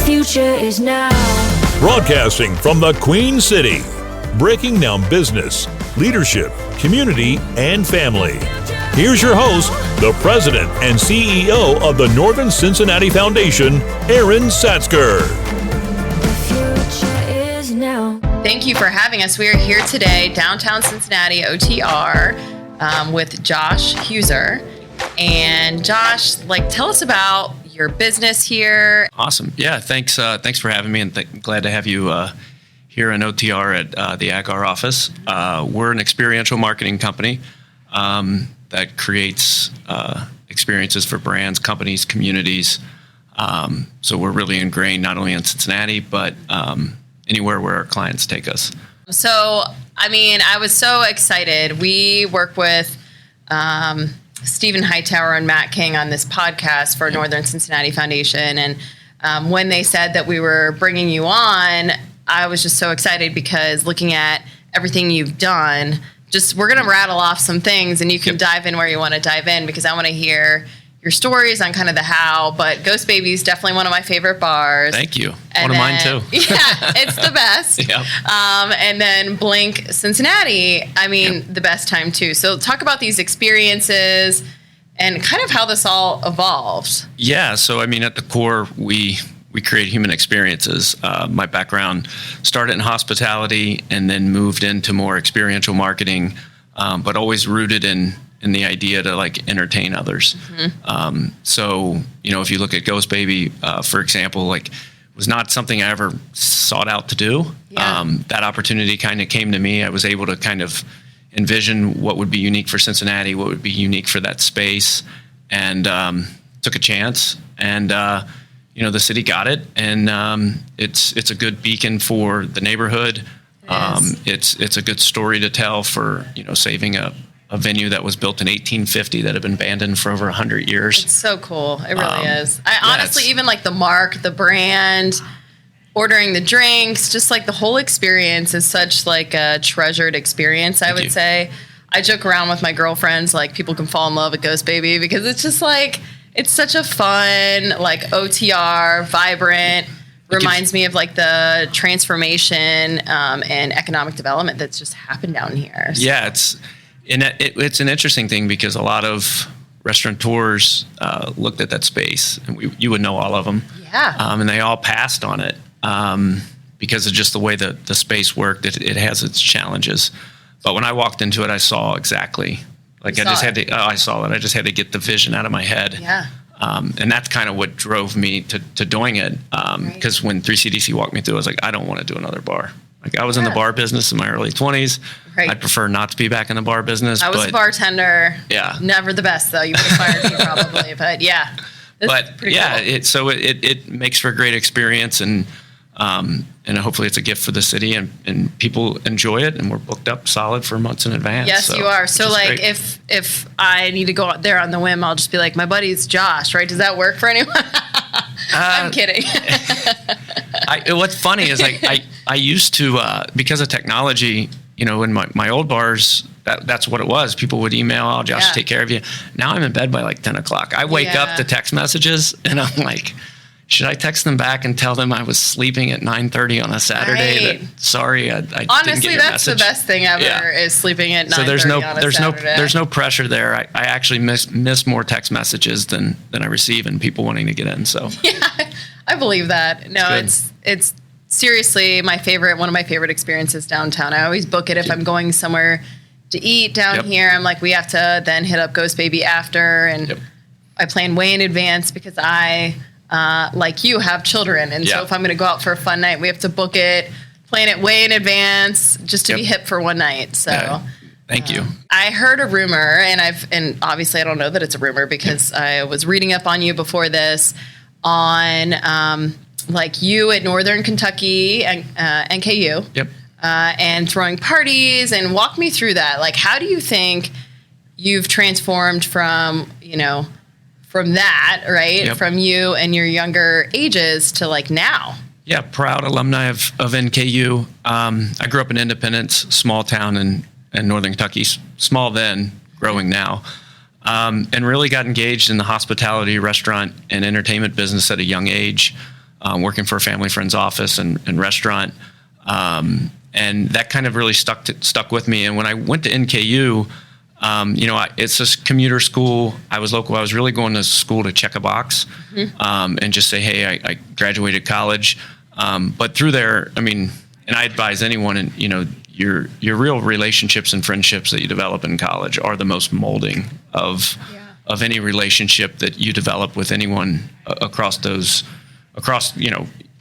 future is now. Broadcasting from the Queen City, breaking down business, leadership, community, and family. Here's your host, the president and CEO of the Northern Cincinnati Foundation, Erin Satzger. The future is now. Thank you for having us. We are here today, downtown Cincinnati, OTR, with Josh Heuser. And Josh, tell us about your business here. Awesome. Yeah, thanks for having me, and glad to have you here in OTR at the Agar office. We're an experiential marketing company that creates experiences for brands, companies, communities. So we're really ingrained not only in Cincinnati, but anywhere where our clients take us. So, I was so excited. We work with Stephen Hightower and Matt King on this podcast for Northern Cincinnati Foundation. And when they said that we were bringing you on, I was just so excited because looking at everything you've done, we're going to rattle off some things and you can dive in where you want to dive in, because I want to hear your stories on kind of the how. But Ghost Baby is definitely one of my favorite bars. Thank you. And one of mine too. Yeah, it's the best. Yep. And then Blink Cincinnati, the best time too. So talk about these experiences and kind of how this all evolved. Yeah, so at the core, we create human experiences. My background started in hospitality and then moved into more experiential marketing, but always rooted in the idea to entertain others. Mm-hmm. So, if you look at Ghost Baby, for example, was not something I ever sought out to do. Yeah. That opportunity kind of came to me. I was able to kind of envision what would be unique for Cincinnati, what would be unique for that space, and took a chance. And, the city got it, and it's a good beacon for the neighborhood. It's a good story to tell for, saving a venue that was built in 1850 that had been abandoned for over 100 years. It's so cool. It really is. I honestly, even the mark, the brand, ordering the drinks, just the whole experience is such a treasured experience, I would say. I joke around with my girlfriends, people can fall in love with Ghost Baby because it's just it's such a fun, OTR, vibrant, reminds me of the transformation and economic development that's just happened down here. So. Yeah, it's an interesting thing because a lot of restaurateurs looked at that space, and you would know all of them. Yeah. And they all passed on it because of just the way the space worked. It has its challenges. But when I walked into it, I saw exactly. I just had to get the vision out of my head. Yeah. And that's kind of what drove me to doing it. Because when 3CDC walked me through, I was I don't want to do another bar. I was in the bar business in my early 20s. Right. I'd prefer not to be back in the bar business. I was a bartender. Yeah. Never the best, though. You would have fired me probably. But yeah. But yeah, cool. It makes for a great experience, and hopefully it's a gift for the city, and people enjoy it, and we're booked up solid for months in advance. Yes, you are. So if I need to go out there on the whim, I'll just be my buddy's Josh, right? Does that work for anyone? I'm kidding. What's funny is I used to, because of technology, in my old bars, that's what it was. People would email, "Oh, Josh, take care of you." Now I'm in bed by 10 o'clock. I wake up to text messages, and I'm should I text them back and tell them I was sleeping at 9:30 on a Saturday? Right. That, sorry, I didn't get your Honestly, that's message. the best thing ever is sleeping at 9:30 on a Saturday. There's no pressure there. I actually miss more text messages than I receive, and people wanting to get in. So yeah, I believe that. No, it's seriously one of my favorite experiences downtown. I always book it if I'm going somewhere to eat down here. I'm we have to then hit up Ghost Baby after, and I plan way in advance because I, like you, have children. And so if I'm going to go out for a fun night, we have to book it, plan it way in advance just to be hip for one night. So thank you. I heard a rumor, and obviously I don't know that it's a rumor because I was reading up on you before this on you at Northern Kentucky and NKU. Yep. And throwing parties, and walk me through that. How do you think you've transformed from that, right? Yep. From you and your younger ages to now? Yeah, proud alumni of NKU. I grew up in Independence, small town in Northern Kentucky, small then, growing now. And really got engaged in the hospitality, restaurant, and entertainment business at a young age. working for a family friend's office and restaurant. And that kind of really stuck with me. And when I went to NKU, it's a commuter school. I was local. I was really going to school to check a box and just say, hey, I graduated college. But through there, and I advise anyone, and your real relationships and friendships that you develop in college are the most molding of any relationship that you develop with anyone across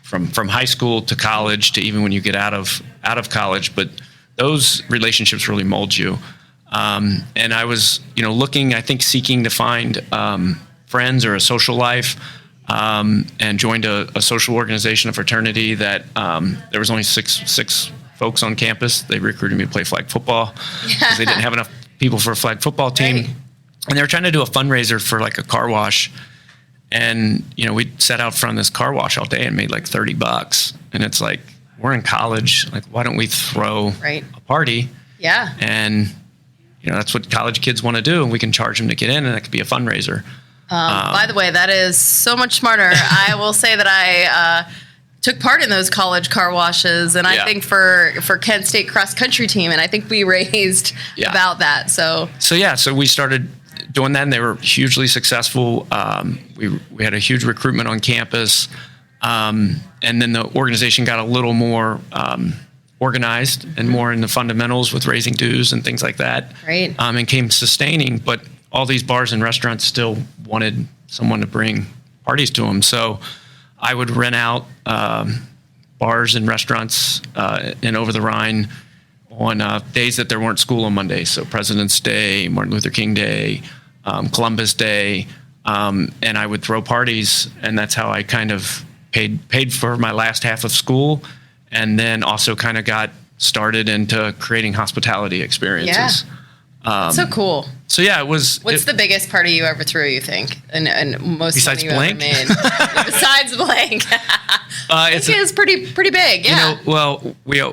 from high school to college to even when you get out of college. But those relationships really mold you. And I was, seeking to find friends or a social life, and joined a social organization, a fraternity that there was only six folks on campus. They recruited me to play flag football because they didn't have enough people for a flag football team. Right. And they were trying to do a fundraiser for like a car wash. And, we sat out front of this car wash all day and made like $30. And it's like, we're in college. Like, why don't we throw a party? Yeah. And, that's what college kids want to do. And we can charge them to get in, and that could be a fundraiser. By the way, that is so much smarter. I will say that I took part in those college car washes, and I think for Kent State cross country team, and I think we raised about that. So we started doing that, and they were hugely successful. We had a huge recruitment on campus, and then the organization got a little more organized and more in the fundamentals with raising dues and things like that. Right. And came sustaining, but all these bars and restaurants still wanted someone to bring parties to them. So I would rent out bars and restaurants in Over the Rhine on days that there weren't school on Mondays. So President's Day, Martin Luther King Day, Columbus Day, and I would throw parties, and that's how I kind of paid for my last half of school, and then also kind of got started into creating hospitality experiences. Yeah. So cool. So yeah, it was. What's the biggest party you ever threw, you think? And most besides money you blank? ever made? Besides blank. It's pretty big, yeah.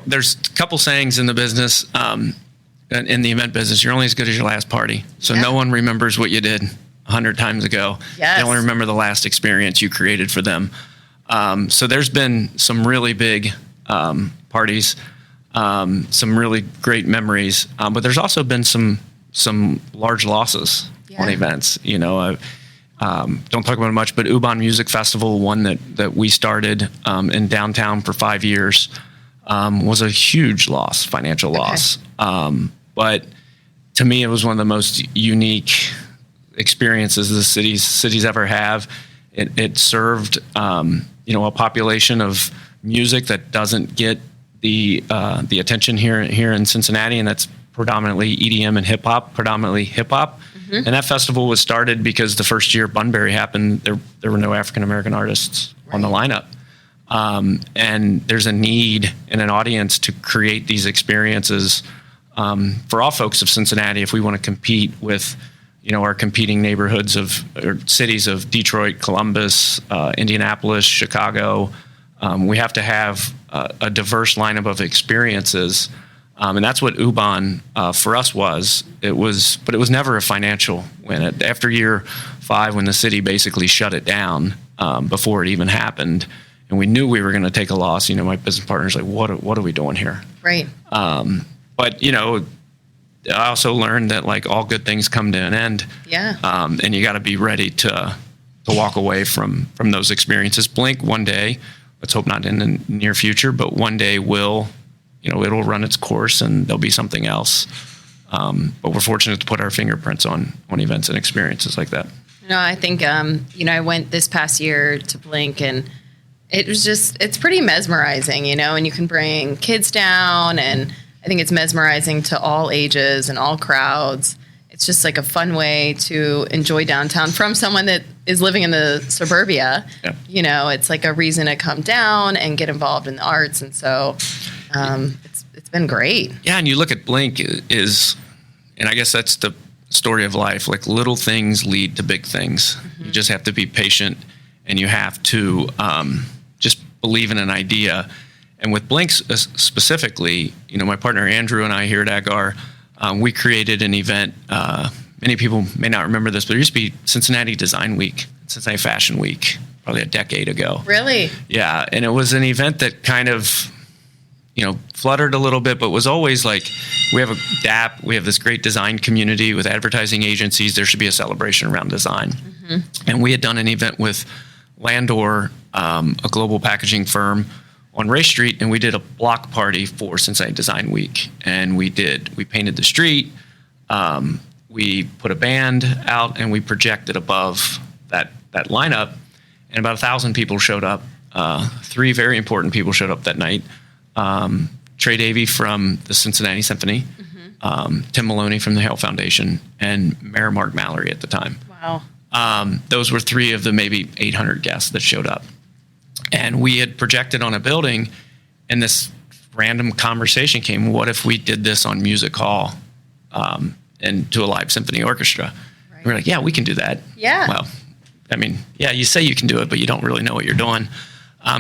There's a couple sayings in the business, in the event business. You're only as good as your last party. So no one remembers what you did 100 times ago. Yes. They only remember the last experience you created for them. So there's been some really big parties, some really great memories, but there's also been some large losses on events. Don't talk about it much, but Ubon Music Festival, one that we started in downtown for 5 years, was a huge loss, financial loss. But to me, it was one of the most unique experiences the cities ever have. It served a population of music that doesn't get the attention here in Cincinnati, and that's predominantly EDM and hip hop, And that festival was started because the first year Bunbury happened, there were no African American artists on the lineup. And there's a need in an audience to create these experiences for all folks of Cincinnati if we want to compete with our competing neighborhoods or cities of Detroit, Columbus, Indianapolis, Chicago. We have to have a diverse lineup of experiences, and that's what Ubon for us was. But it was never a financial win. After year 5, when the city basically shut it down before it even happened, and we knew we were going to take a loss. My business partner's like, "What are we doing here?" Right. But I also learned that like all good things come to an end. Yeah. And you got to be ready to walk away from those experiences. Blink one day. Let's hope not in the near future, but one day it'll run its course and there'll be something else. But we're fortunate to put our fingerprints on events and experiences like that. I think, I went this past year to Blink, and it's pretty mesmerizing, and you can bring kids down, and I think it's mesmerizing to all ages and all crowds. It's just like a fun way to enjoy downtown from someone that is living in the suburbia. Yeah. It's like a reason to come down and get involved in the arts. And so it's been great. Yeah. And you look at Blink and I guess that's the story of life. Like little things lead to big things. Mm-hmm. You just have to be patient, and you have to just believe in an idea. And with Blink specifically, my partner Andrew and I here at Agar, we created an event. Many people may not remember this, but it used to be Cincinnati Design Week, Cincinnati Fashion Week, probably a decade ago. Really? Yeah, and it was an event that kind of, fluttered a little bit, but was always like, we have a DAP, we have this great design community with advertising agencies. There should be a celebration around design. And we had done an event with Landor, a global packaging firm, on Ray Street, and we did a block party for Cincinnati Design Week. And we painted the street, we put a band out, and we projected above that lineup, and about 1,000 people showed up. 3 very important people showed up that night. Trey Davey from the Cincinnati Symphony, Tim Maloney from the Hale Foundation, and Mayor Mark Mallory at the time. Wow. Those were 3 of the maybe 800 guests that showed up. And we had projected on a building, and this random conversation came, what if we did this on Music Hall and to a live symphony orchestra? Right. We were like, yeah, we can do that. Yeah. Well, I mean, yeah, you say you can do it, but you don't really know what you're doing.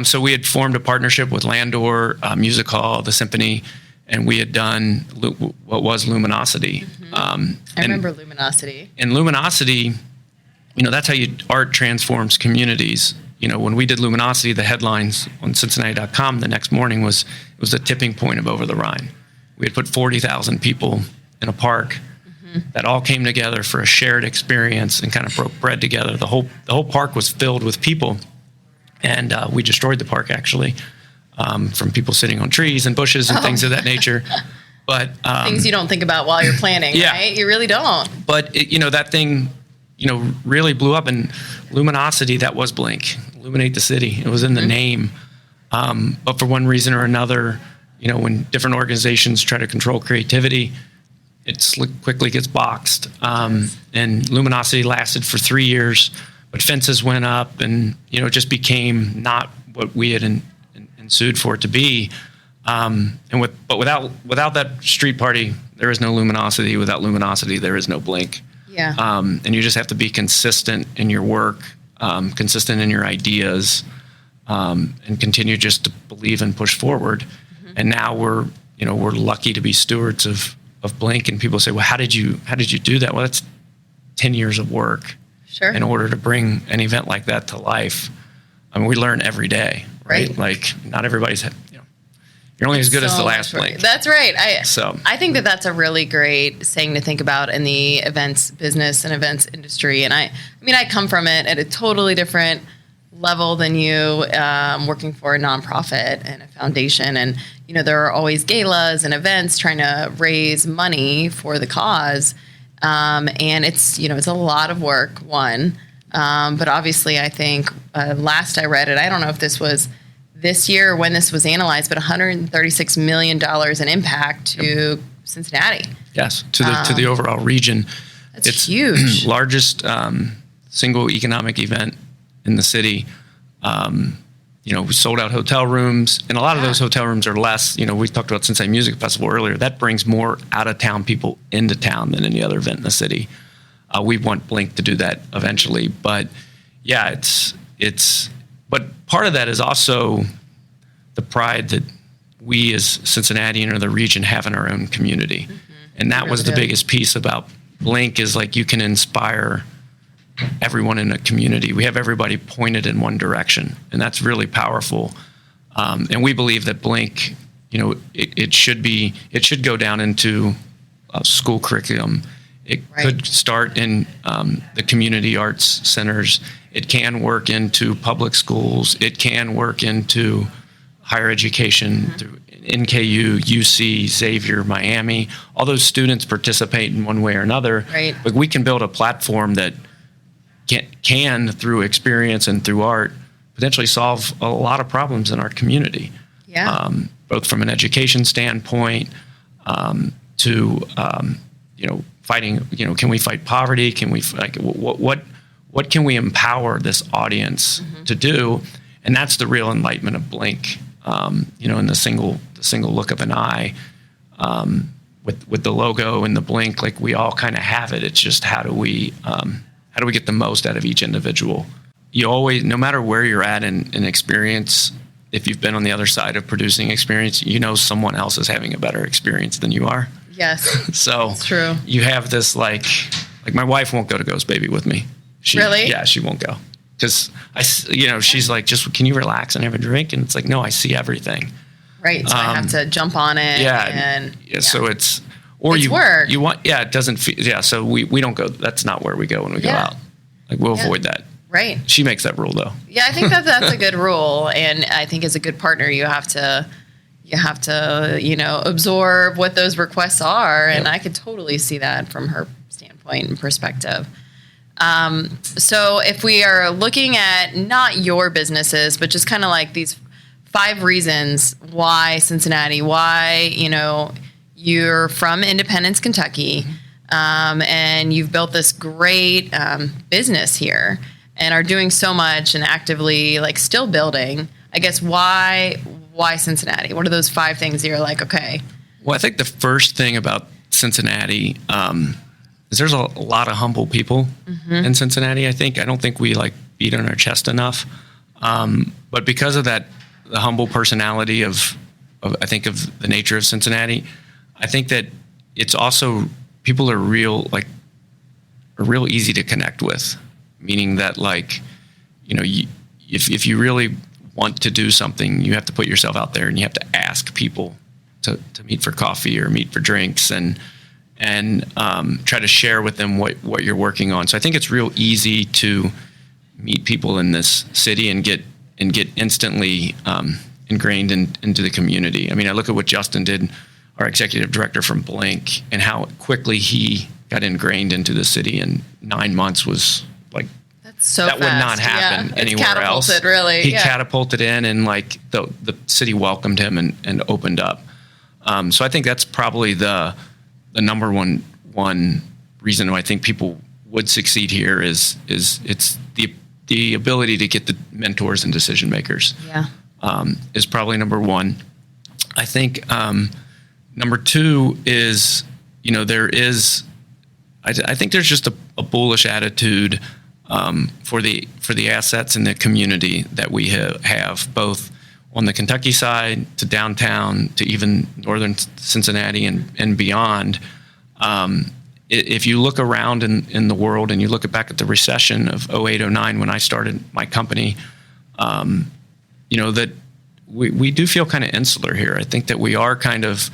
So we had formed a partnership with Landor, Music Hall, the Symphony, and we had done what was Luminosity. I remember Luminosity. And Luminosity, that's how art transforms communities. When we did Luminosity, the headlines on Cincinnati.com the next morning was the tipping point of Over the Rhine. We had put 40,000 people in a park that all came together for a shared experience and kind of broke bread together. The whole park was filled with people. And we destroyed the park, actually, from people sitting on trees and bushes and things of that nature. But things you don't think about while you're planning, right? You really don't. But that thing, really blew up. And Luminosity, that was Blink, Illuminate the City. It was in the name. But for one reason or another, when different organizations try to control creativity, it quickly gets boxed. And Luminosity lasted for 3 years. But fences went up, and it just became not what we had ensued for it to be. But without that street party, there is no Luminosity. Without Luminosity, there is no Blink. Yeah. And you just have to be consistent in your work, consistent in your ideas, and continue just to believe and push forward. And now we're lucky to be stewards of Blink. And people say, well, how did you do that? Well, that's 10 years of work. Sure. In order to bring an event like that to life. I mean, we learn every day, right? Like, not everybody's, you're only as good as the last Blink. That's right. I think that's a really great saying to think about in the events business and events industry. And I come from it at a totally different level than you, working for a nonprofit and a foundation. And, there are always galas and events trying to raise money for the cause. And it's a lot of work, one. But obviously, I think last I read it, I don't know if this was this year or when this was analyzed, but $136 million in impact to Cincinnati. Yes, to the overall region. It's huge. Largest single economic event in the city. We sold out hotel rooms, and a lot of those hotel rooms are less. We talked about Cincinnati Music Festival earlier. That brings more out-of-town people into town than any other event in the city. We want Blink to do that eventually, but yeah, but part of that is also the pride that we as Cincinnatian or the region have in our own community, and that was the biggest piece about Blink is like you can inspire everyone in a community. We have everybody pointed in one direction, and that's really powerful. And we believe that Blink, it should go down into school curriculum. It could start in the community arts centers. It can work into public schools. It can work into higher education through NKU, UC, Xavier, Miami. All those students participate in one way or another. Right. But we can build a platform that can, through experience and through art, potentially solve a lot of problems in our community. Yeah. Both from an education standpoint, to fighting. Can we fight poverty? Can we what can we empower this audience to do? And that's the real enlightenment of Blink. In the single look of an eye, with the logo and the Blink, like we all kind of have it. It's just how do we get the most out of each individual? You always, no matter where you're at in experience, if you've been on the other side of producing experience, someone else is having a better experience than you are. Yes. So it's true. You have this like my wife won't go to Ghost Baby with me. Really? Yeah, she won't go. because she's like, just can you relax and have a drink? And it's like, no, I see everything. Right. So I have to jump on it. Yeah. So it's work. You want, it doesn't feel, so we don't go, that's not where we go when we go out. Like we'll avoid that. Right. She makes that rule though. Yeah. I think that's a good rule. And I think as a good partner, you have to, absorb what those requests are. And I could totally see that from her standpoint and perspective. So if we are looking at not your businesses, but just kind of like these 5 reasons why Cincinnati, why, you're from Independence, Kentucky, and you've built this great business here and are doing so much and actively like still building. I guess why Cincinnati? What are those 5 things that you're like, okay? Well, I think the first thing about Cincinnati is there's a lot of humble people in Cincinnati. I don't think we like beat on our chest enough. But because of that, the humble personality of the nature of Cincinnati, I think that it's also people are real easy to connect with, meaning that if you really want to do something, you have to put yourself out there and you have to ask people to meet for coffee or meet for drinks and try to share with them what you're working on. So I think it's real easy to meet people in this city and get instantly ingrained into the community. I mean, I look at what Justin did, our executive director from Blink, and how quickly he got ingrained into the city in 9 months was like, that's so that fast. Would not happen anywhere else. Really. He catapulted in and the city welcomed him and opened up. So I think that's probably the number one reason why I think people would succeed here is it's the ability to get the mentors and decision makers. Yeah. Is probably number one. I think number 2 is I think there's just a bullish attitude for the assets in the community that we have both on the Kentucky side to downtown to even northern Cincinnati and beyond. If you look around in the world and you look back at the recession of 08-09 when I started my company, that we do feel kind of insular here. I think that we are kind of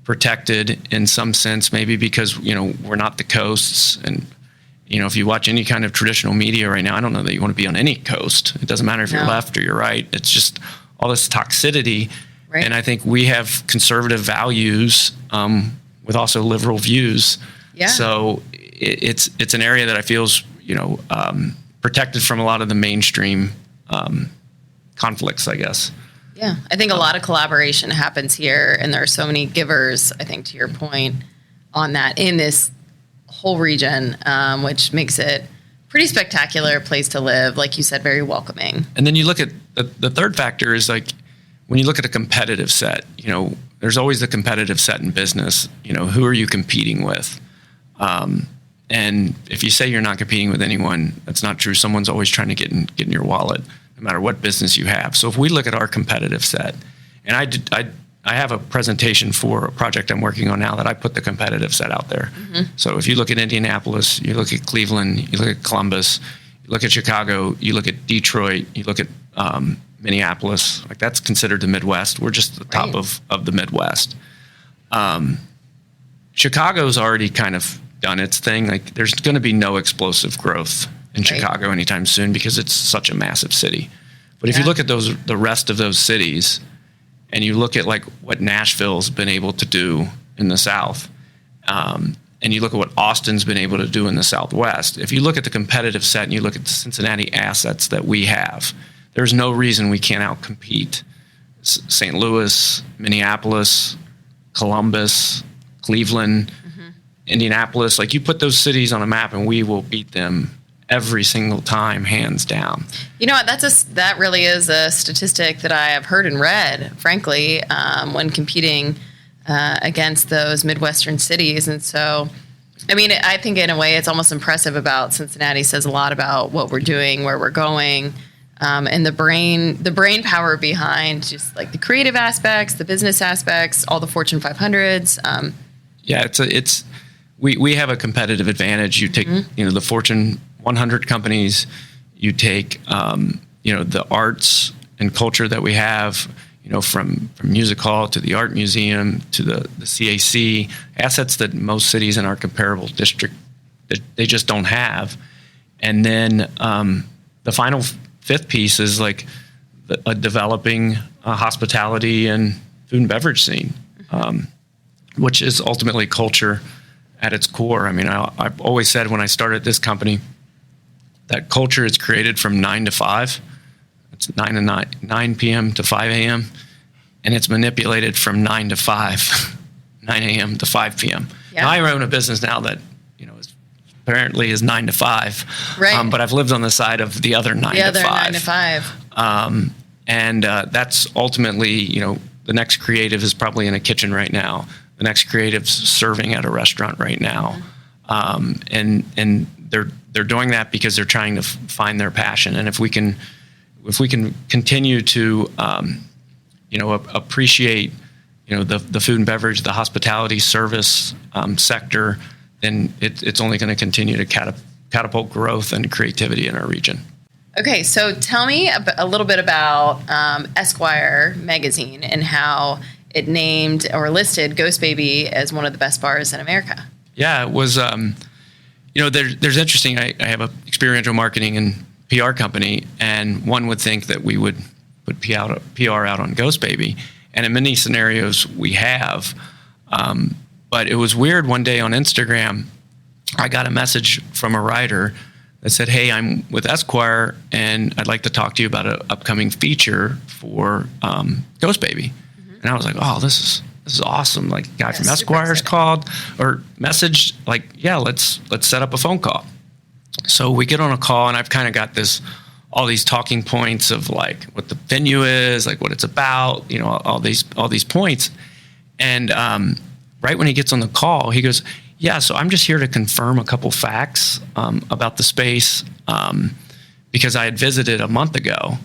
protected in some sense, maybe because we're not the coasts. And if you watch any kind of traditional media right now, I don't know that you want to be on any coast. It doesn't matter if you're left or you're right. It's just all this toxicity. Right. And I think we have conservative values with also liberal views. Yeah. So it's an area that I feel is protected from a lot of the mainstream conflicts, I guess. Yeah, I think a lot of collaboration happens here, and there are so many givers, I think, to your point on that, in this whole region, which makes it pretty spectacular place to live. Like you said, very welcoming. And then you look at the third factor is when you look at a competitive set, there's always the competitive set in business. Who are you competing with? And if you say you're not competing with anyone, that's not true. Someone's always trying to get in your wallet, no matter what business you have. So if we look at our competitive set, and I have a presentation for a project I'm working on now that I put the competitive set out there. Mm-hmm. So if you look at Indianapolis, you look at Cleveland, you look at Columbus, you look at Chicago, you look at Detroit, you look at Minneapolis, that's considered the Midwest. We're just the top of the Midwest. Chicago's already kind of done its thing. There's going to be no explosive growth in Chicago anytime soon because it's such a massive city. But if you look at the rest of those cities, and you look at what Nashville's been able to do in the South, and you look at what Austin's been able to do in the Southwest, if you look at the competitive set and you look at the Cincinnati assets that we have, there's no reason we can't outcompete St. Louis, Minneapolis, Columbus, Cleveland, Indianapolis. You put those cities on a map and we will beat them every single time, hands down. You know what? That really is a statistic that I have heard and read, frankly, when competing against those Midwestern cities. And so, I mean, I think in a way it's almost impressive about Cincinnati. Says a lot about what we're doing, where we're going, and the brain power behind just the creative aspects, the business aspects, all the Fortune 500s. Yeah, we have a competitive advantage. You take the Fortune 100 companies, You take, the arts and culture that we have, from music hall to the art museum to the CAC, assets that most cities in our comparable district, they just don't have. And then the final fifth piece is like developing a hospitality and food and beverage scene, which is ultimately culture at its core. I mean, I've always said when I started this company that culture is created from 9 to 5. It's 9 p.m. to 5 a.m. and it's manipulated from 9 to 5, 9 a.m. to 5 p.m. Yeah. Now I own a business now that apparently is 9 to 5, right? But I've lived on the side of the other 9 to 5. 9 to 5. And that's ultimately, the next creative is probably in a kitchen right now. The next creative's serving at a restaurant right now, and they're doing that because they're trying to find their passion. And if we can continue to appreciate the food and beverage, the hospitality service sector, then it's only going to continue to catapult growth and creativity in our region. Okay, so tell me a little bit about Esquire magazine and how it named or listed Ghost Baby as one of the best bars in America. Yeah, it was, there's interesting, I have a experiential marketing and PR company, and one would think that we would put PR out on Ghost Baby, and in many scenarios we have, but it was weird. One day on Instagram, I got a message from a writer that said, "Hey, I'm with Esquire, and I'd like to talk to you about an upcoming feature for Ghost Baby." Mm-hmm. And I was like, "Oh, this is awesome!" Like, guy from Esquire's called or messaged, like, "Yeah, let's set up a phone call." So we get on a call, and I've kind of got all these talking points of like what the venue is, like what it's about, all these points, and right when he gets on the call, he goes, "Yeah, so I'm just here to confirm a couple facts about the space because I had visited a month ago,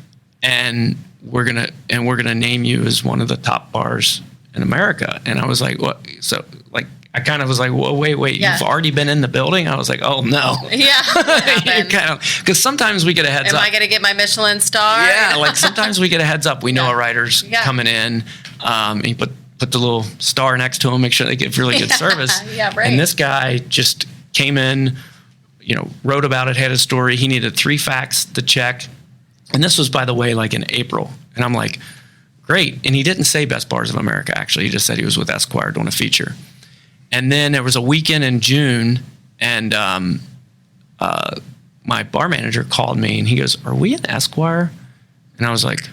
and we're gonna name you as one of the top bars in America." And I was like, "What?" So like I kind of was like, "Whoa, wait, yeah. You've already been in the building?" I was like, "Oh no." Yeah. Because sometimes we get a heads up. Am I going to get my Michelin star? Yeah, like sometimes we get a heads up. We know Yeah. a writer's Yeah. coming in, and you put the little star next to them, make sure they get really good service. Yeah, right. And this guy just came in, wrote about it, had a story. He needed 3 facts to check. And this was, by the way, like in April. And I'm like, great. And he didn't say Best Bars of America, actually. He just said he was with Esquire doing a feature. And then there was a weekend in June, and my bar manager called me, and he goes, "Are we in Esquire?" And I was like,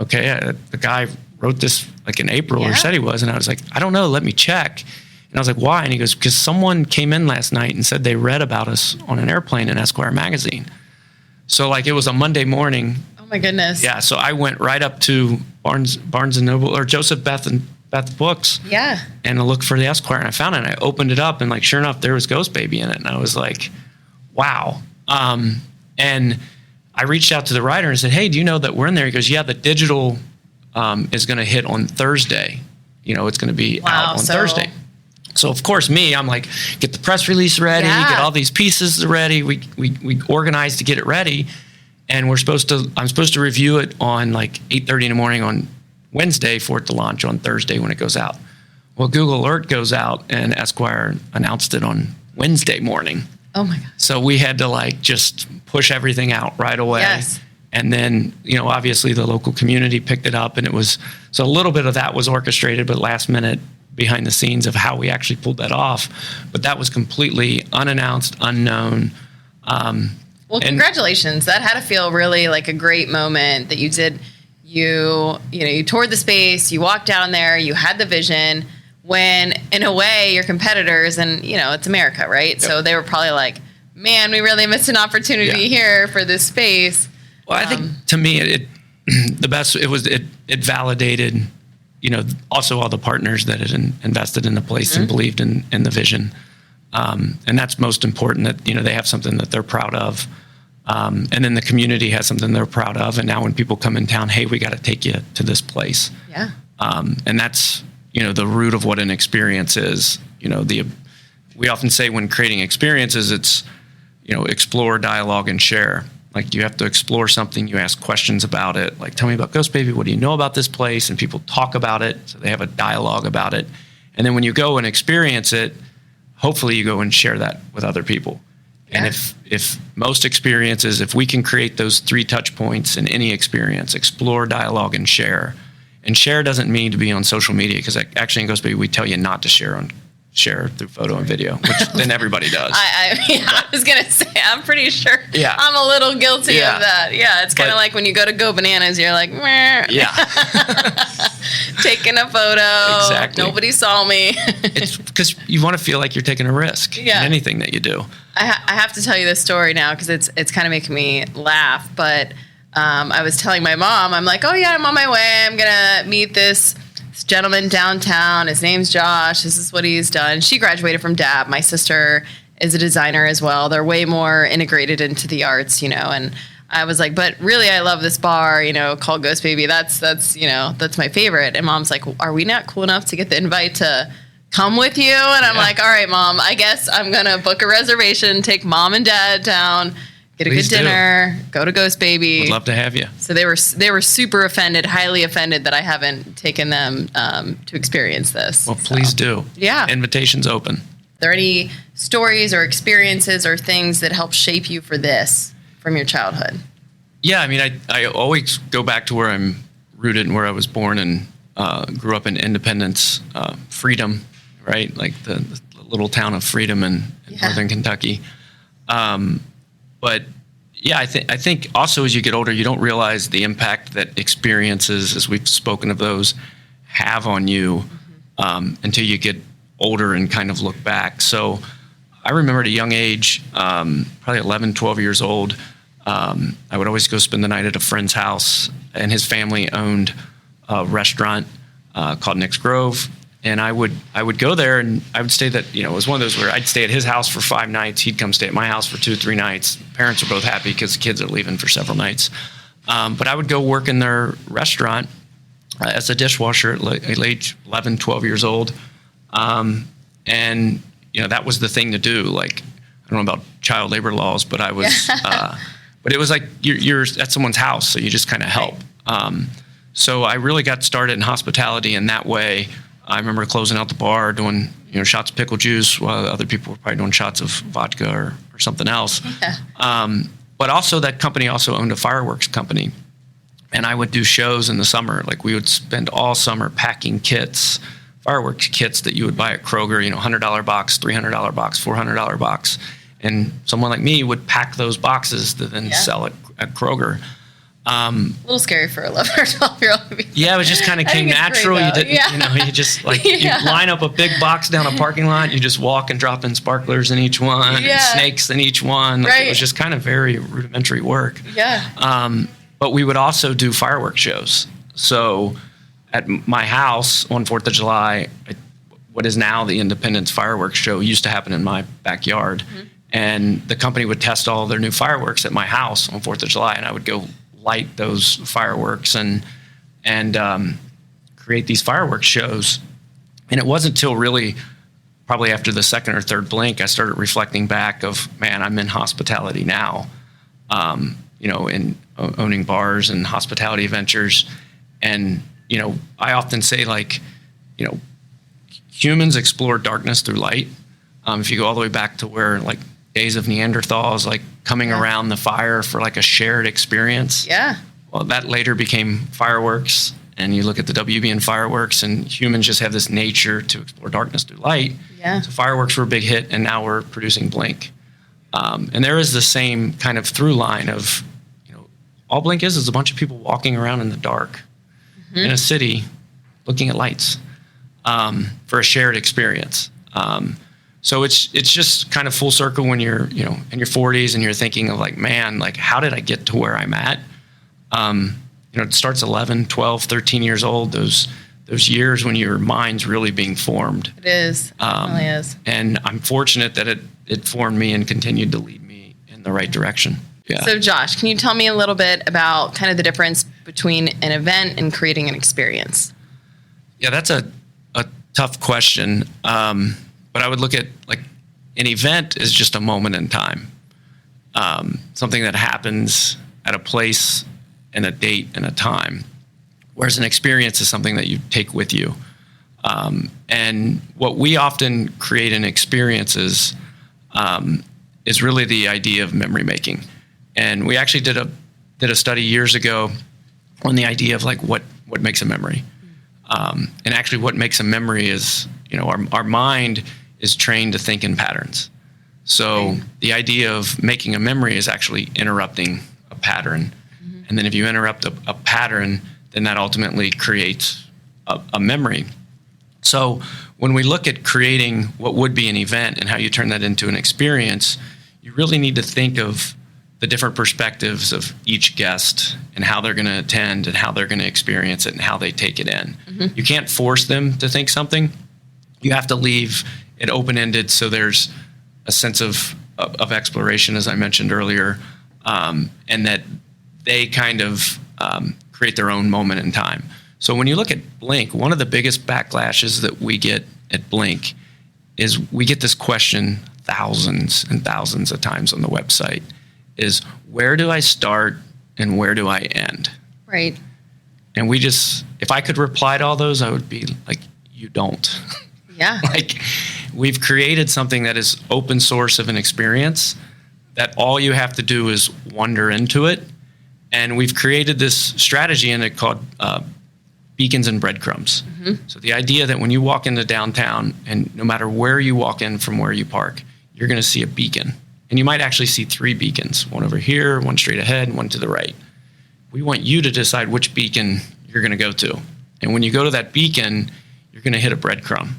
okay, the guy wrote this like in April or said he was. And I was like, I don't know, let me check. And I was like, why? And he goes, because someone came in last night and said they read about us on an airplane in Esquire magazine. So like it was a Monday morning. Oh my goodness. Yeah. So I went right up to Barnes and Noble or Joseph Beth Books. Yeah. And I looked for the Esquire, and I found it, and I opened it up, and like sure enough, there was Ghost Baby in it. And I was like, wow. And I reached out to the writer and said, hey, do you know that we're in there? He goes, yeah, the digital is going to hit on Thursday. It's going to be out on Thursday. So of course, I'm like, get the press release ready, get all these pieces ready. We organized to get it ready, and I'm supposed to review it on like 8:30 in the morning on Wednesday for it to launch on Thursday when it goes out. Well, Google Alert goes out, and Esquire announced it on Wednesday morning. Oh my God. So we had to like just push everything out right away. Yes. And then, obviously the local community picked it up, and so a little bit of that was orchestrated, but last minute behind the scenes of how we actually pulled that off. But that was completely unannounced, unknown. Well, congratulations. That had to feel really like a great moment that you did. You toured the space, you walked down there, you had the vision, when in a way your competitors, and it's America, right? Yep. So they were probably like, man, we really missed an opportunity here for this space. Well, I think to me, it validated, also all the partners that had invested in the place and believed in the vision. And that's most important, that, they have something that they're proud of. And then the community has something they're proud of. And now when people come in town, hey, we got to take you to this place. Yeah. And that's, the root of what an experience is. We often say when creating experiences, it's, explore, dialogue, and share. Like, you have to explore something, you ask questions about it. Like, tell me about Ghost Baby. What do you know about this place? And people talk about it. So they have a dialogue about it. And then when you go and experience it, hopefully you go and share that with other people. And if most experiences, if we can create those 3 touch points in any experience, explore, dialogue, and share. And share doesn't mean to be on social media, because actually in Ghost Baby, we tell you not to share through photo and video, which then everybody does. I was going to say, I'm pretty sure Yeah. I'm a little guilty Yeah. of that. Yeah, it's kind of like when you go to Go Bananas, you're like, meh. Yeah. Taking a photo. Exactly. Nobody saw me. It's because you want to feel like you're taking a risk in anything that you do. I have to tell you this story now because it's kind of making me laugh. But I was telling my mom, I'm like, oh, yeah, I'm on my way. I'm going to meet this gentleman downtown. His name's Josh. This is what he's done. She graduated from DAB. My sister is a designer as well. They're way more integrated into the arts, and I was like, but really, I love this bar, called Ghost Baby. That's my favorite. And Mom's like, are we not cool enough to get the invite to come with you? And I'm like, all right, Mom, I guess I'm going to book a reservation, take Mom and Dad down, get Please a good dinner, go to Ghost Baby. Would love to have you. So they were super offended, highly offended that I haven't taken them to experience this. Well, please do. Yeah. Invitation's open. Are there any stories or experiences or things that help shape you for this from your childhood? Yeah, I mean, I always go back to where I'm rooted and where I was born and grew up in Independence, Freedom, right? Like the little town of Freedom in northern Kentucky. But yeah, I think also as you get older, you don't realize the impact that experiences, as we've spoken of those, have on you until you get older and kind of look back. So I remember at a young age, probably 11, 12 years old, I would always go spend the night at a friend's house, and his family owned a restaurant called Nick's Grove. And I would go there, and I would stay it was one of those where I'd stay at his house for 5 nights. He'd come stay at my house for 2 or 3 nights. Parents are both happy because the kids are leaving for several nights. But I would go work in their restaurant as a dishwasher at age 11, 12 years old. And, that was the thing to do. Like, I don't know about child labor laws, but I was, but it was like you're at someone's house, so you just kind of help. So I really got started in hospitality in that way. I remember closing out the bar, doing shots of pickle juice while other people were probably doing shots of vodka or something else. Yeah. But also that company also owned a fireworks company, and I would do shows in the summer. Like, we would spend all summer packing kits, fireworks kits that you would buy at Kroger, $100 box, $300 box, $400 box, and someone like me would pack those boxes to then sell at Kroger. A little scary for 11 or 12-year-old. Yeah, it was just kind of came natural. You didn't, you just you line up a big box down a parking lot. You just walk and drop in sparklers in each one, and snakes in each one. It was just kind of very rudimentary work. Yeah. But we would also do fireworks shows. So at my house on 4th of July, what is now the Independence Fireworks Show used to happen in my backyard. Mm-hmm. And the company would test all their new fireworks at my house on 4th of July, and I would go light those fireworks and create these fireworks shows. And it wasn't until really probably after the second or third blink I started reflecting back of, man, I'm in hospitality now, in owning bars and hospitality ventures. And, I often say, humans explore darkness through light. If you go all the way back to where, days of Neanderthals, coming around the fire for a shared experience. Yeah. Well, that later became fireworks, and you look at the WBN fireworks, and humans just have this nature to explore darkness through light. Yeah. So fireworks were a big hit, and now we're producing Blink. And there is the same kind of through line of, all Blink is a bunch of people walking around in the dark in a city looking at lights for a shared experience. So it's just kind of full circle when you're, in your 40s and you're thinking of man, how did I get to where I'm at? It starts 11, 12, 13 years old, those years when your mind's really being formed. It is. It really is. And I'm fortunate that it formed me and continued to lead me in the right direction. Yeah. So Josh, can you tell me a little bit about kind of the difference between an event and creating an experience? Yeah, that's a tough question. But I would look at an event is just a moment in time. something that happens at a place and a date and a time, whereas an experience is something that you take with you. And what we often create in experiences is really the idea of memory making. And we actually did a study years ago on the idea of like what makes a memory. And actually what makes a memory is, our mind is trained to think in patterns. So the idea of making a memory is actually interrupting a pattern. And then if you interrupt a pattern, then that ultimately creates a memory. So when we look at creating what would be an event and how you turn that into an experience, you really need to think of the different perspectives of each guest and how they're going to attend and how they're going to experience it and how they take it in. You can't force them to think something. You have to leave it open-ended so there's a sense of exploration, as I mentioned earlier, and that they kind of create their own moment in time. So when you look at Blink, one of the biggest backlashes that we get at Blink is we get this question thousands and thousands of times on the website is, where do I start and where do I end? Right. And if I could reply to all those, I would be like, you don't. Yeah. Like, we've created something that is open source of an experience that all you have to do is wander into it. And we've created this strategy in it called beacons and breadcrumbs. So the idea that when you walk into downtown, and no matter where you walk in from where you park, you're going to see a beacon. And you might actually see 3 beacons, one over here, one straight ahead, and one to the right. We want you to decide which beacon you're going to go to. And when you go to that beacon, you're going to hit a breadcrumb.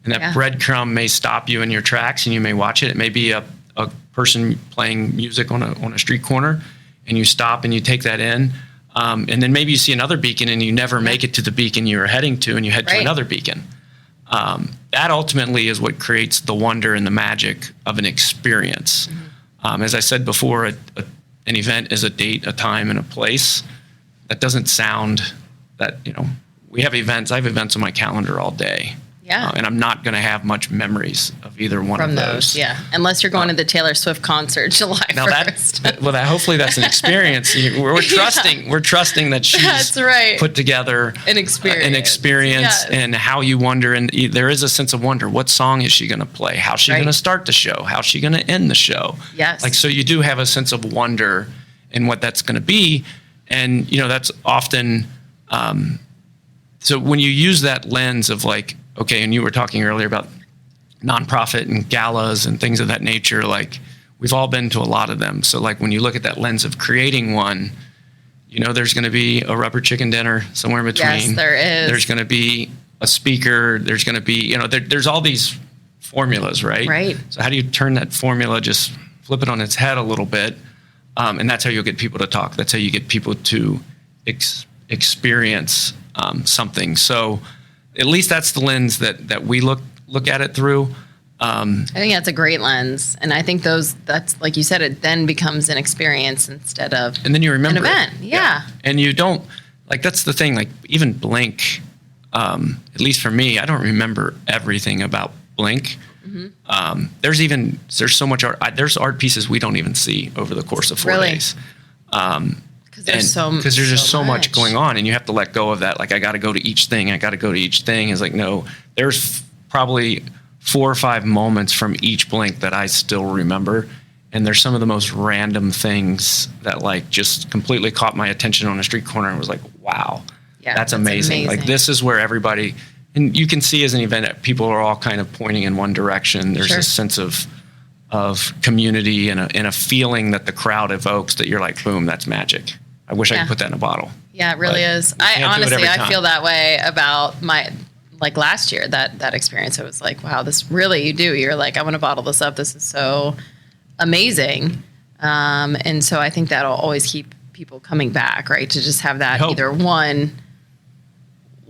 And that breadcrumb may stop you in your tracks, and you may watch it. It may be a person playing music on a street corner, and you stop and you take that in. And then maybe you see another beacon and you never make it to the beacon you were heading to, and you head to another beacon. That ultimately is what creates the wonder and the magic of an experience. As I said before, an event is a date, a time, and a place. That doesn't sound that, we have events. I have events on my calendar all day. Yeah. And I'm not going to have much memories of either one From of those. Yeah. Unless you're going to the Taylor Swift concert July 1st. Hopefully that's an experience. We're trusting that she's That's right. put together An experience. Yes. And how you wonder. And there is a sense of wonder. What song is she going to play? How's she going to start the show? How's she going to end the show? Yes. So you do have a sense of wonder in what that's going to be. And, that's often, so when you use that lens of like, okay, and you were talking earlier about nonprofit and galas and things of that nature, like we've all been to a lot of them. So like when you look at that lens of creating one, there's going to be a rubber chicken dinner somewhere in between. Yes, there is. There's going to be a speaker. There's going to be, there's all these formulas, right? Right. So how do you turn that formula, just flip it on its head a little bit? And that's how you'll get people to talk. That's how you get people to experience something. So at least that's the lens that we look at it through. I think that's a great lens. And I think that's like you said, it then becomes an experience instead of and then you remember an event. Yeah. And you don't, that's the thing, even Blink, at least for me, I don't remember everything about Blink. There's so much art. There's art pieces we don't even see over the course of 4 days. Because there's just so much going on, and you have to let go of that. Like, I got to go to each thing. It's like, no, there's probably 4 or 5 moments from each Blink that I still remember. And there's some of the most random things that just completely caught my attention on a street corner and was like, wow, that's amazing. Like, this is where everybody, and you can see as an event, people are all kind of pointing in one direction. There's a sense of community and a feeling that the crowd evokes that you're like, boom, that's magic. I wish I could put that in a bottle. Yeah, it really is. I honestly, I feel that way about last year, that experience. I was like, wow, this really, you're like, I want to bottle this up. This is so amazing. And so I think that'll always keep people coming back, right? To just have that either one,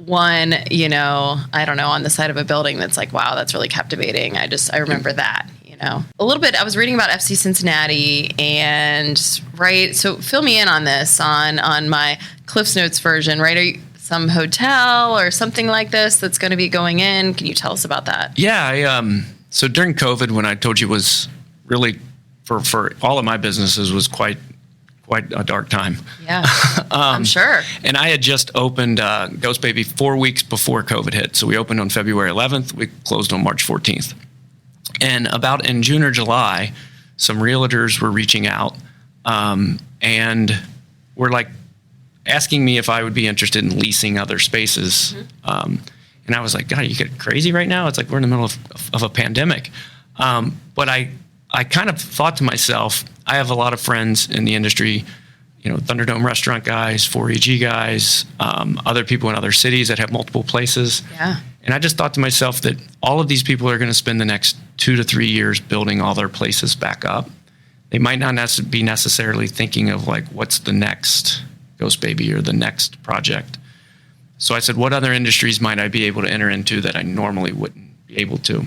I don't know, on the side of a building that's like, wow, that's really captivating. I remember that. A little bit, I was reading about FC Cincinnati and, so fill me in on this, on my Cliff's Notes version, right? Are you some hotel or something like this that's going to be going in? Can you tell us about that? Yeah, so during COVID, when I told you was really for all of my businesses was quite a dark time. Yeah, I'm sure. And I had just opened Ghost Baby 4 weeks before COVID hit. So we opened on February 11th. We closed on March 14th. And about in June or July, some realtors were reaching out and were like asking me if I would be interested in leasing other spaces. And I was like, God, you get crazy right now? It's like we're in the middle of a pandemic. But I kind of thought to myself, I have a lot of friends in the industry, Thunderdome restaurant guys, 4EG guys, other people in other cities that have multiple places. Yeah. And I just thought to myself that all of these people are going to spend the next 2 to 3 years building all their places back up. They might not be necessarily thinking of like, what's the next Ghost Baby or the next project. So I said, what other industries might I be able to enter into that I normally wouldn't be able to?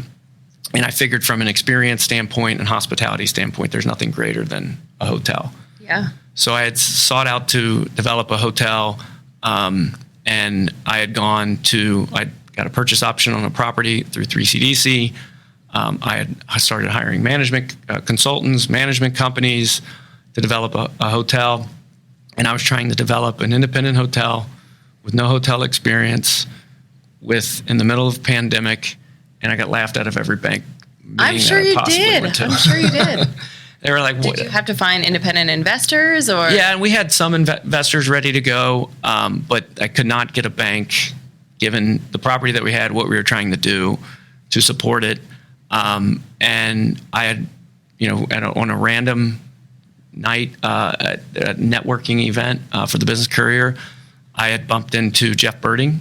And I figured from an experience standpoint and hospitality standpoint, there's nothing greater than a hotel. Yeah. So I had sought out to develop a hotel, and I got a purchase option on a property through 3CDC. I started hiring management consultants, management companies to develop a hotel. And I was trying to develop an independent hotel with no hotel experience in the middle of a pandemic. And I got laughed out of every bank meeting I'm sure that I you possibly did. went to. I'm sure you did. They were like, Did you have to find independent investors or? Yeah, and we had some investors ready to go, but I could not get a bank, given the property that we had, what we were trying to do to support it. And I had, on a random night at a networking event for the Business Courier, I had bumped into Jeff Birding,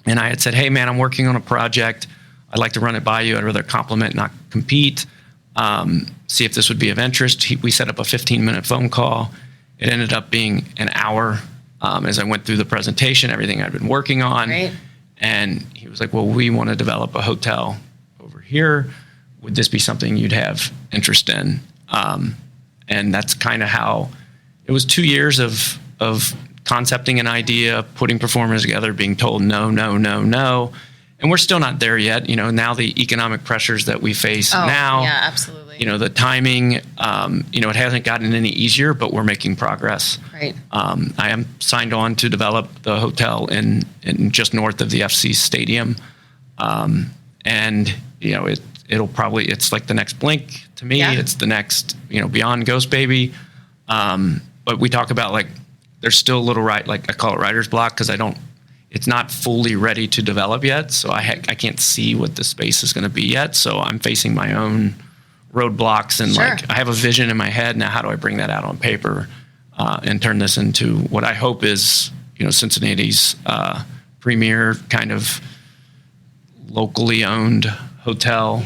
and I had said, hey, man, I'm working on a project. I'd like to run it by you. I'd rather compliment, not compete. See if this would be of interest. We set up a 15-minute phone call. It ended up being an hour as I went through the presentation, everything I'd been working on. Right. And he was like, well, we want to develop a hotel over here. Would this be something you'd have interest in? And that's kind of how it was. 2 years of concepting an idea, putting performers together, being told no, no, no, no. And we're still not there yet. Now the economic pressures that we face now. Yeah, absolutely. The timing, it hasn't gotten any easier, but we're making progress. Right. I am signed on to develop the hotel in just north of the FC Stadium. And, it's like the next Blink to me. Yeah. It's the next, beyond Ghost Baby. But we talk about like, there's still a little I call it writer's block because it's not fully ready to develop yet. So I can't see what the space is going to be yet. So I'm facing my own roadblocks and Sure. I have a vision in my head. Now, how do I bring that out on paper and turn this into what I hope is, Cincinnati's premier kind of locally owned hotel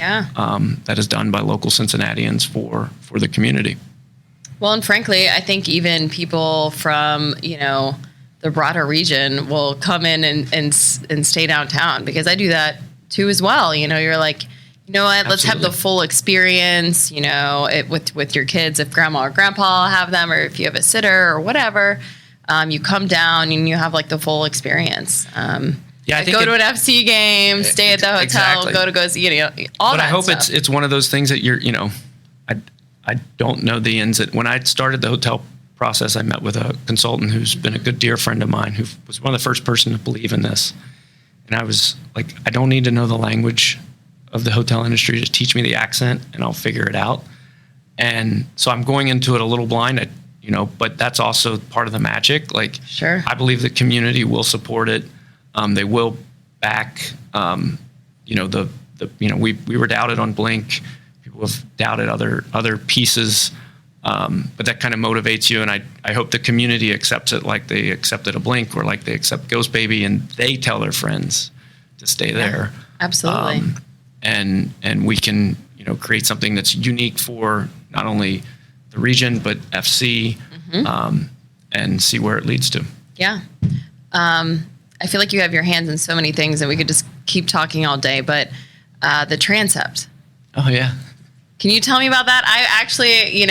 that is done by local Cincinnatians for the community. Well, and frankly, I think even people from, the broader region will come in and stay downtown because I do that too as well. You're like, you know what, let's have the full experience, with your kids, if grandma or grandpa have them, or if you have a sitter or whatever, you come down and you have like the full experience. I think go to an FC game, stay at the hotel, exactly. go see, all but that But I hope stuff. it's one of those things that I don't know the ins. When I started the hotel process, I met with a consultant who's been a good dear friend of mine, who was one of the first person to believe in this. And I was like, I don't need to know the language of the hotel industry to teach me the accent, and I'll figure it out. And so I'm going into it a little blind, but that's also part of the magic. Like, Sure. I believe the community will support it. They will back, we were doubted on Blink. People have doubted other pieces. But that kind of motivates you, and I hope the community accepts it like they accepted a Blink or like they accept Ghost Baby, and they tell their friends to stay there. Absolutely. And we can create something that's unique for not only the region but FC, and see where it leads to. Yeah. I feel like you have your hands in so many things, and we could just keep talking all day. But the transept. Oh yeah. Can you tell me about that? I actually,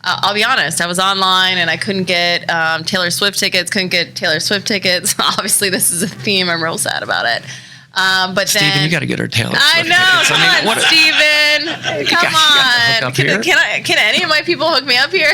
I'll be honest. I was online and I couldn't get Taylor Swift tickets. Obviously, this is a theme. I'm real sad about it. But Steven, then you got to get her Taylor Swift I know. tickets. Come on, Steven. Come on. Can Can any of my people hook me up here?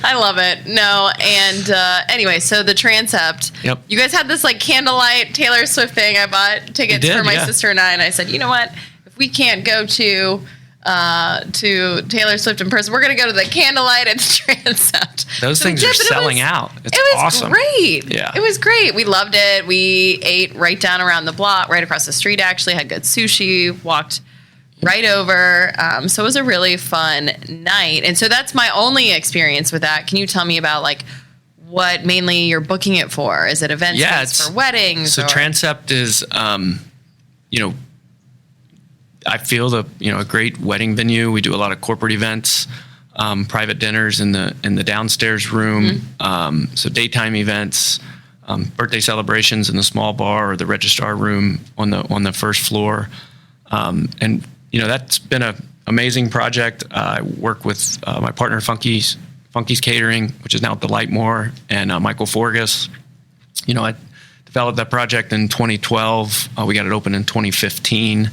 I love it. No. And anyway, so the transept. Yep. You guys had this like candlelight Taylor Swift thing. I bought tickets for my sister and I said, you know what? If we can't go to Taylor Swift in person, we're going to go to the candlelight at the transept. Those things are selling out. It's awesome. Great. Yeah. It was great. We loved it. We ate right down around the block, right across the street, actually, had good sushi, walked right over. So it was a really fun night. And so that's my only experience with that. Can you tell me about like what mainly you're booking it for? Is it events for weddings? So transept is, I feel a great wedding venue. We do a lot of corporate events, private dinners in the downstairs room. So daytime events, birthday celebrations in the small bar or the registrar room on the first floor. And that's been an amazing project. I work with my partner Funky's Catering, which is now Delightmore, and Michael Forgas. I developed that project in 2012. We got it open in 2015.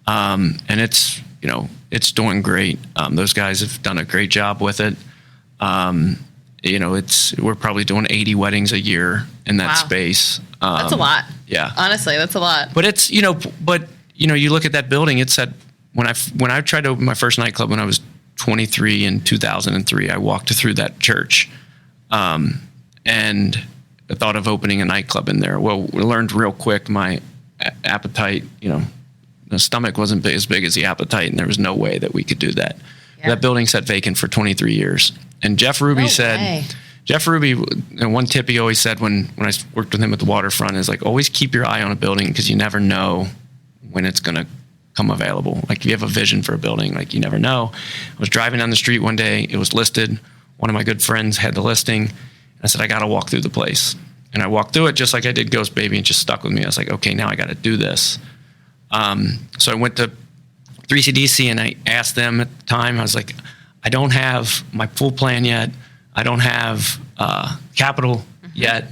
And it's doing great. Those guys have done a great job with it. We're probably doing 80 weddings a year in that space. That's a lot. Yeah. Honestly, that's a lot. But you look at that building, it's at, when I tried to open my first nightclub when I was 23 in 2003, I walked through that church, and I thought of opening a nightclub in there. Well, we learned real quick, my appetite, the stomach wasn't as big as the appetite, and there was no way that we could do that. Yeah. That building sat vacant for 23 years. And Jeff Ruby one tip he always said when I worked with him at the waterfront is like, always keep your eye on a building because you never know when it's going to come available. Like if you have a vision for a building, like you never know. I was driving down the street one day, it was listed. One of my good friends had the listing. I said, I got to walk through the place. And I walked through it just like I did Ghost Baby, and just stuck with me. I was like, okay, now I got to do this. So I went to 3CDC and I asked them at the time, I was like, I don't have my full plan yet. I don't have capital yet.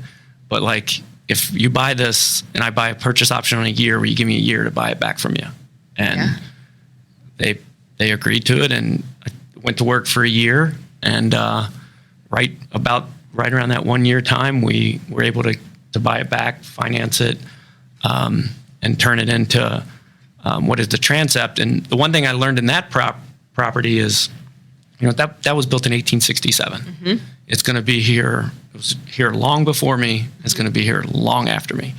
But like, if you buy this and I buy a purchase option on a year, where you give me a year to buy it back from you. And they agreed to it, and I went to work for a year. And right around that 1 year time, we were able to buy it back, finance it, and turn it into what is the transept. And the one thing I learned in that property is, that was built in 1867. Mm-hmm. It's going to be here. It was here long before me. It's going to be here long after me.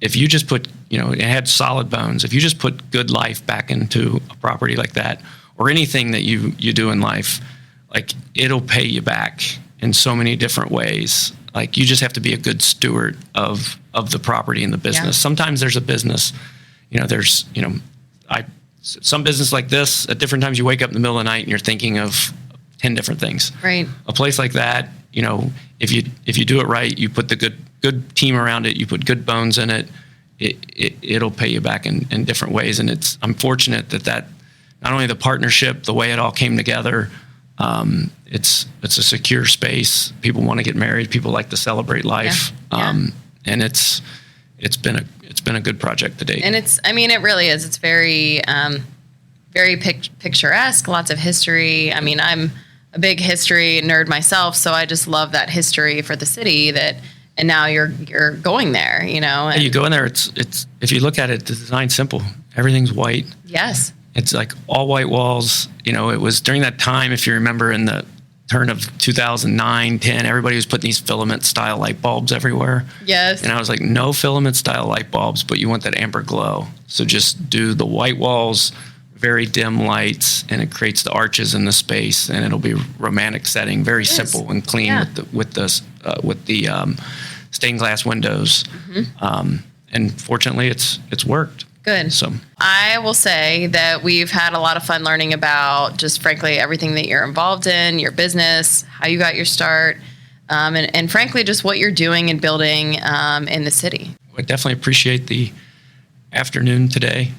If you just put, it had solid bones. If you just put good life back into a property like that, or anything that you do in life, like it'll pay you back in so many different ways. Like you just have to be a good steward of the property and the business. Yeah. Sometimes there's a business, some business like this, at different times you wake up in the middle of the night and you're thinking of 10 different things. Right. A place like that, if you do it right, you put the good team around it, you put good bones in it, it'll pay you back in different ways. And I'm fortunate that not only the partnership, the way it all came together, it's a secure space. People want to get married. People like to celebrate life. Yeah. And it's been a good project to date. And it really is. It's very, very picturesque, lots of history. I'm a big history nerd myself, so I just love that history for the city and now you're going there, And you go in there, it's if you look at it, the design's simple. Everything's white. Yes. It's like all white walls. It was during that time, if you remember, in the turn of 2009, 10, everybody was putting these filament style light bulbs everywhere. Yes. And I was like, no filament style light bulbs, but you want that amber glow. So just do the white walls, very dim lights, and it creates the arches in the space, and it'll be romantic setting, very simple and clean with the stained glass windows. Mm-hmm. And fortunately, it's worked. Good. So I will say that we've had a lot of fun learning about just frankly everything that you're involved in, your business, how you got your start, and frankly just what you're doing and building in the city. I definitely appreciate the afternoon today.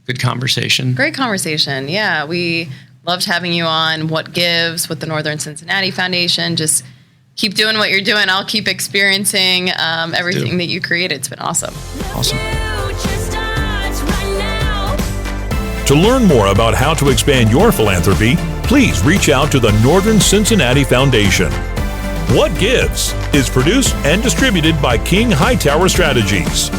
Good conversation. Great conversation. Yeah, we loved having you on What Gives with the Northern Cincinnati Foundation. Just keep doing what you're doing. I'll keep experiencing everything that you created. It's been awesome. Awesome. To learn more about how to expand your philanthropy, please reach out to the Northern Cincinnati Foundation. What Gives is produced and distributed by King Hightower Strategies.